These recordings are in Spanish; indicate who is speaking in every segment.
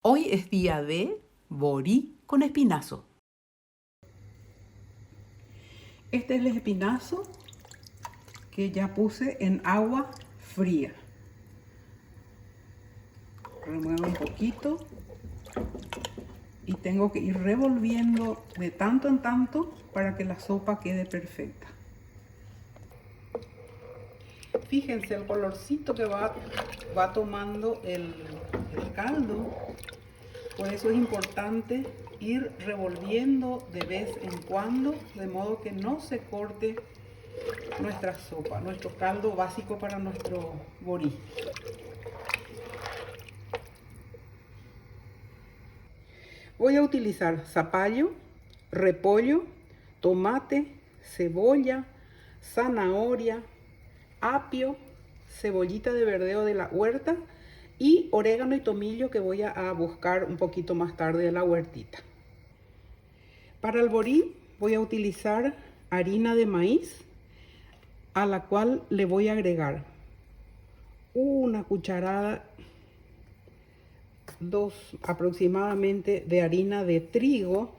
Speaker 1: Hoy es día de borí con espinazo. Este es el espinazo que ya puse en agua fría. Remuevo un poquito y tengo que ir revolviendo de tanto en tanto para que la sopa quede perfecta. Fíjense el colorcito que va tomando el caldo. Por eso es importante ir revolviendo de vez en cuando, de modo que no se corte nuestra sopa, nuestro caldo básico para nuestro borí. Voy a utilizar zapallo, repollo, tomate, cebolla, zanahoria, apio, cebollita de verdeo de la huerta y orégano y tomillo que voy a buscar un poquito más tarde de la huertita. Para el borí voy a utilizar harina de maíz, a la cual le voy a agregar una cucharada, dos aproximadamente, de harina de trigo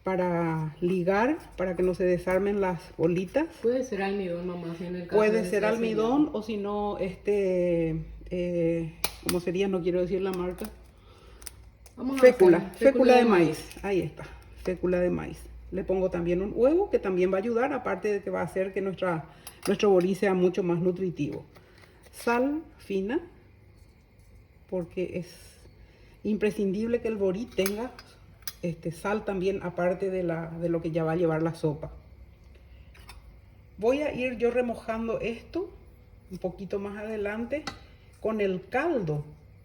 Speaker 1: para ligar, para que no se desarmen las bolitas.
Speaker 2: Puede ser almidón, mamá, si en el caso
Speaker 1: puede ser almidón o si no, ¿cómo sería? No quiero decir la marca. Fécula de maíz. Ahí está, fécula de maíz. Le pongo también un huevo que también va a ayudar, aparte de que va a hacer que nuestro borí sea mucho más nutritivo. Sal fina, porque es imprescindible que el borí tenga sal también, aparte de lo que ya va a llevar la sopa. Voy a ir yo remojando esto un poquito más adelante con el caldo,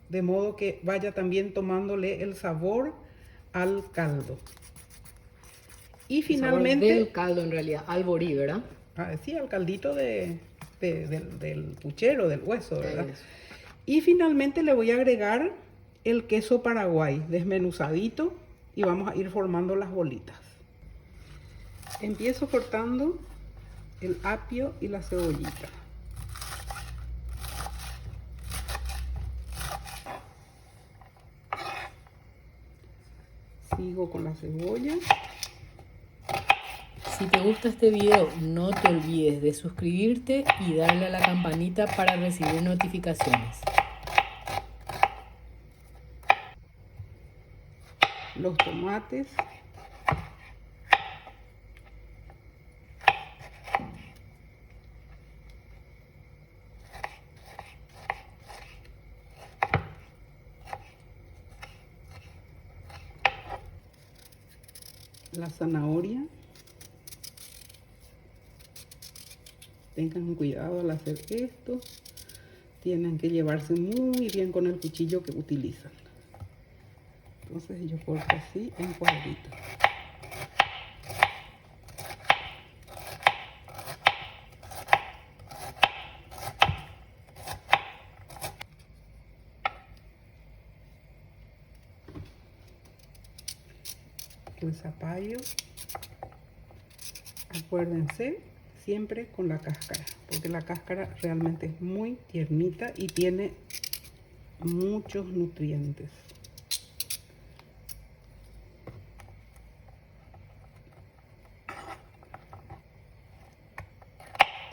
Speaker 1: de modo que vaya también tomándole el sabor al caldo. Y finalmente...
Speaker 2: El sabor del caldo en realidad, al borí, ¿verdad?
Speaker 1: Sí, al caldito del puchero, del hueso, ¿verdad? Y finalmente le voy a agregar el queso Paraguay desmenuzadito y vamos a ir formando las bolitas. Empiezo cortando el apio y la cebollita. Sigo con la cebolla.
Speaker 2: Si te gusta este video, no te olvides de suscribirte y darle a la campanita para recibir notificaciones.
Speaker 1: Los tomates. La zanahoria. Tengan cuidado al hacer esto. Tienen que llevarse muy bien con el cuchillo que utilizan. Entonces yo corto así en cuadritos. El zapallo, acuérdense siempre con la cáscara, porque la cáscara realmente es muy tiernita y tiene muchos nutrientes.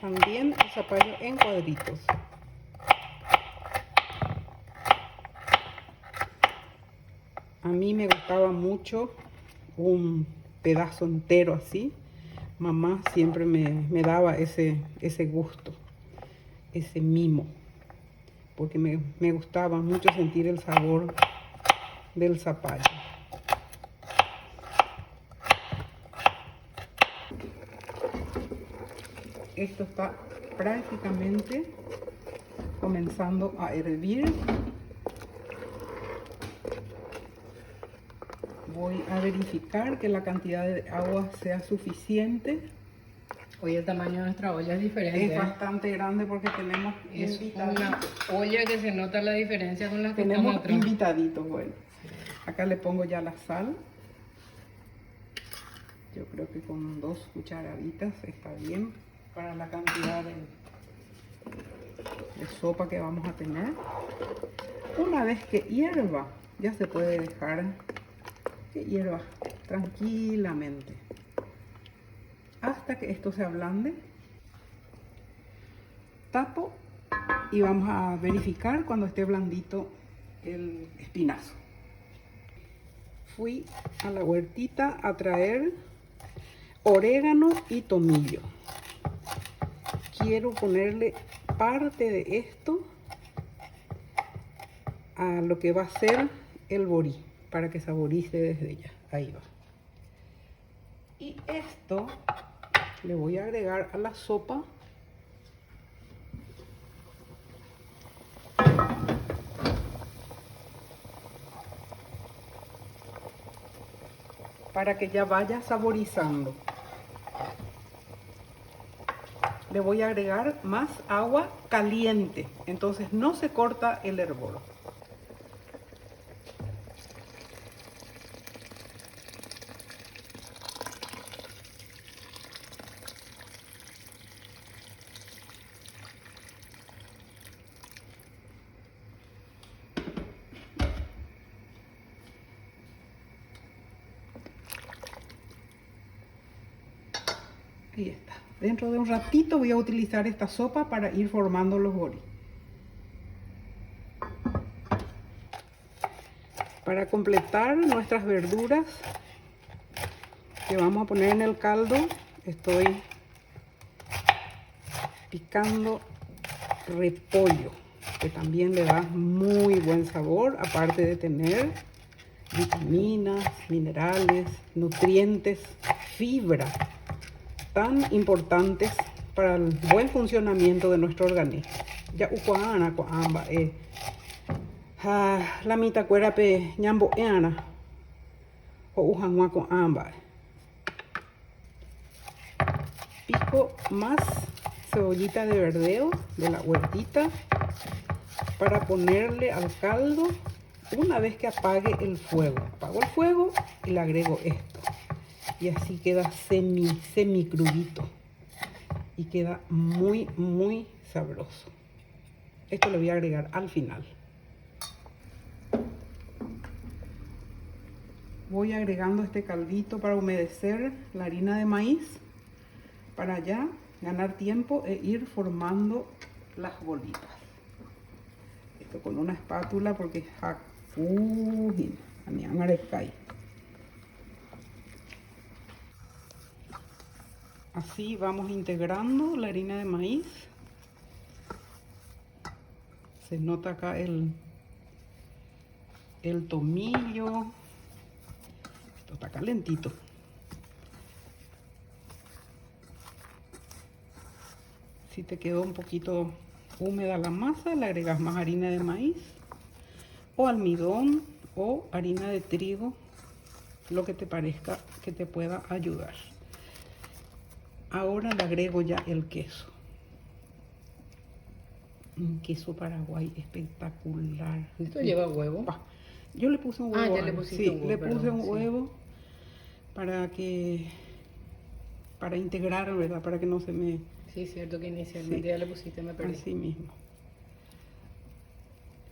Speaker 1: También el zapallo en cuadritos. A mí me gustaba mucho un pedazo entero así. Mamá siempre me daba ese gusto, ese mimo, porque me gustaba mucho sentir el sabor del zapallo. Esto está prácticamente comenzando a hervir. Voy a verificar que la cantidad de agua sea suficiente.
Speaker 2: Hoy el tamaño de nuestra olla es diferente.
Speaker 1: Es bastante grande porque tenemos
Speaker 2: una olla que se nota la diferencia con las que están atrás.
Speaker 1: Tenemos invitaditos, bueno. Acá le pongo ya la sal. Yo creo que con 2 cucharaditas está bien para la cantidad de sopa que vamos a tener. Una vez que hierva ya se puede dejar que hierva tranquilamente hasta que esto se ablande. Tapo y vamos a verificar cuando esté blandito el espinazo. Fui a la huertita a traer orégano y tomillo. Quiero ponerle parte de esto a lo que va a ser el borí para que saborice desde ya. Ahí va. Y esto le voy a agregar a la sopa para que ya vaya saborizando. Le voy a agregar más agua caliente, entonces no se corta el hervor. Ahí está. Dentro de un ratito voy a utilizar esta sopa para ir formando los boris. Para completar nuestras verduras que vamos a poner en el caldo, estoy picando repollo, que también le da muy buen sabor, aparte de tener vitaminas, minerales, nutrientes, fibra, tan importantes para el buen funcionamiento de nuestro organismo. Ya ukoana ko amba la mitad cuera pe ñambo eana o ujanwa ko amba. Pico más cebollita de verdeo de la huertita para ponerle al caldo una vez que apague el fuego. Apago el fuego y le agrego esto. Y así queda semi crudito. Y queda muy sabroso. Esto lo voy a agregar al final. Voy agregando este caldito para humedecer la harina de maíz para ya ganar tiempo e ir formando las bolitas. Esto con una espátula porque a mi cae. Así vamos integrando la harina de maíz. Se nota acá el tomillo. Esto está calentito. Si te quedó un poquito húmeda la masa, le agregas más harina de maíz o almidón o harina de trigo, lo que te parezca que te pueda ayudar. Ahora le agrego ya el queso. Un queso Paraguay espectacular.
Speaker 2: ¿Esto lleva huevo?
Speaker 1: Yo le puse un huevo.
Speaker 2: Ya le pusiste un huevo.
Speaker 1: Le puse un huevo para integrar, ¿verdad? Para que no se me...
Speaker 2: Sí, cierto que inicialmente ya le pusiste, me perdí.
Speaker 1: Así mismo.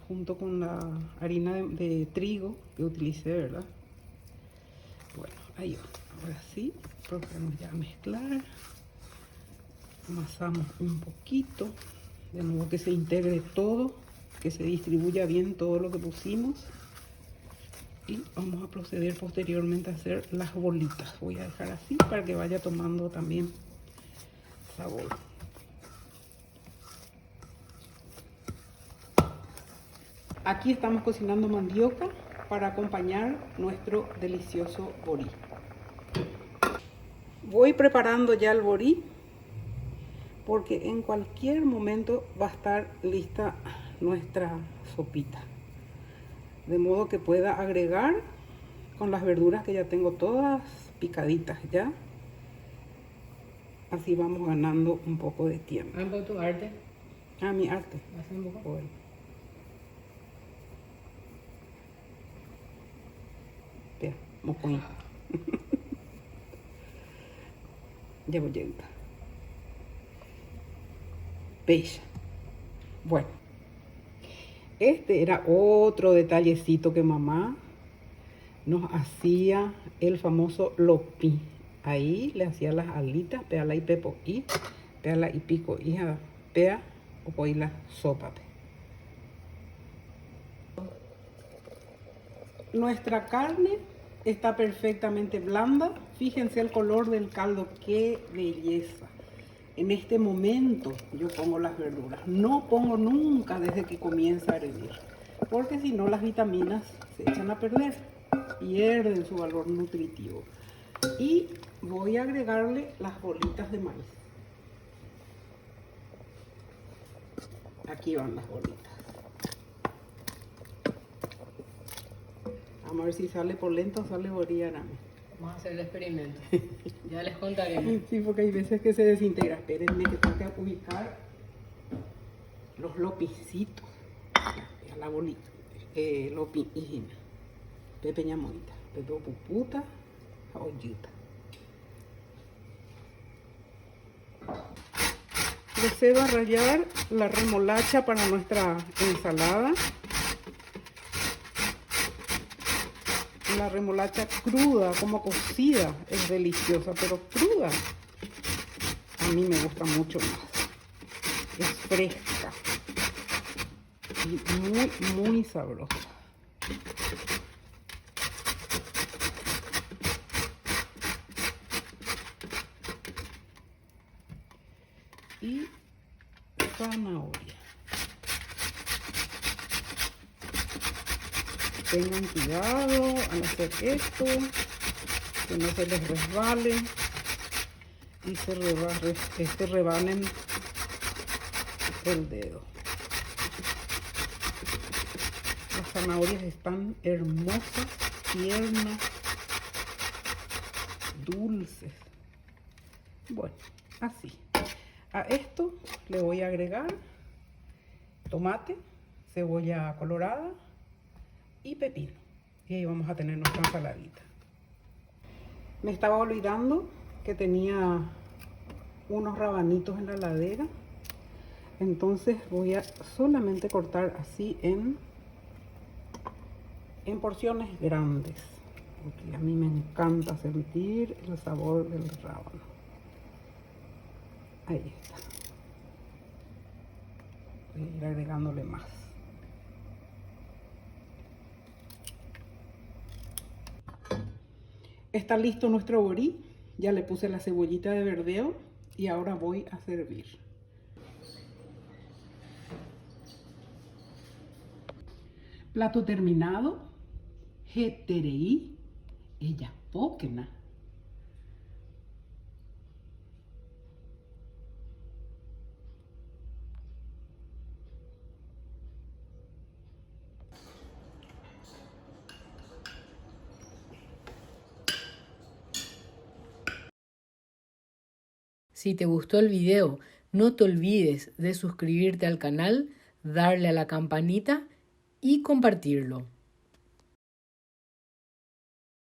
Speaker 1: Junto con la harina de trigo que utilicé, ¿verdad? Bueno, ahí va. Ahora sí, procedemos ya a mezclar. Amasamos un poquito. De nuevo que se integre todo, que se distribuya bien todo lo que pusimos. Y vamos a proceder posteriormente a hacer las bolitas. Voy a dejar así para que vaya tomando también sabor. Aquí estamos cocinando mandioca para acompañar nuestro delicioso borí. Voy preparando ya el borí porque en cualquier momento va a estar lista nuestra sopita. De modo que pueda agregar con las verduras que ya tengo todas picaditas ya. Así vamos ganando un poco de tiempo.
Speaker 2: ¿Tu arte?
Speaker 1: Mi arte.
Speaker 2: ¿Hace un poco?
Speaker 1: Bueno. Espera, mocoín. Ya voy a llegar. Bella. Bueno. Este era otro detallecito que mamá nos hacía, el famoso lopi. Ahí le hacía las alitas, peala y pepo y peala y pico y pea o poi la sopa. Nuestra carne está perfectamente blanda. Fíjense el color del caldo, qué belleza. En este momento yo pongo las verduras. No pongo nunca desde que comienza a hervir, porque si no las vitaminas se echan a perder, pierden su valor nutritivo. Y voy a agregarle las bolitas de maíz. Aquí van las bolitas. Vamos a ver si sale por lento o sale por arame.
Speaker 2: Vamos a hacer el experimento. Ya les contaremos.
Speaker 1: Sí, porque hay veces que se desintegra. Espérenme que tengo que ubicar los lopicitos. Ya la bolita. Lopi hijina. Pepe ñamoita. Pepe puputa. Ollita. Procedo a rallar la remolacha para nuestra ensalada. La remolacha cruda, como cocida, es deliciosa, pero cruda a mí me gusta mucho más. Es fresca y muy sabrosa. Y zanahoria. Tengan cuidado al hacer esto, que no se les resbale y se rebanen el dedo. Las zanahorias están hermosas, tiernas, dulces. Bueno, así. A esto le voy a agregar tomate, cebolla colorada y pepino. Y ahí vamos a tener nuestra ensaladita. Me estaba olvidando que tenía unos rabanitos en la heladera. Entonces voy a solamente cortar así en porciones grandes. Porque a mí me encanta sentir el sabor del rábano. Ahí está. Voy a ir agregándole más. Está listo nuestro borí. Ya le puse la cebollita de verdeo y ahora voy a servir. Plato terminado. Heterei. Ella pokena.
Speaker 2: Si te gustó el video, no te olvides de suscribirte al canal, darle a la campanita y compartirlo.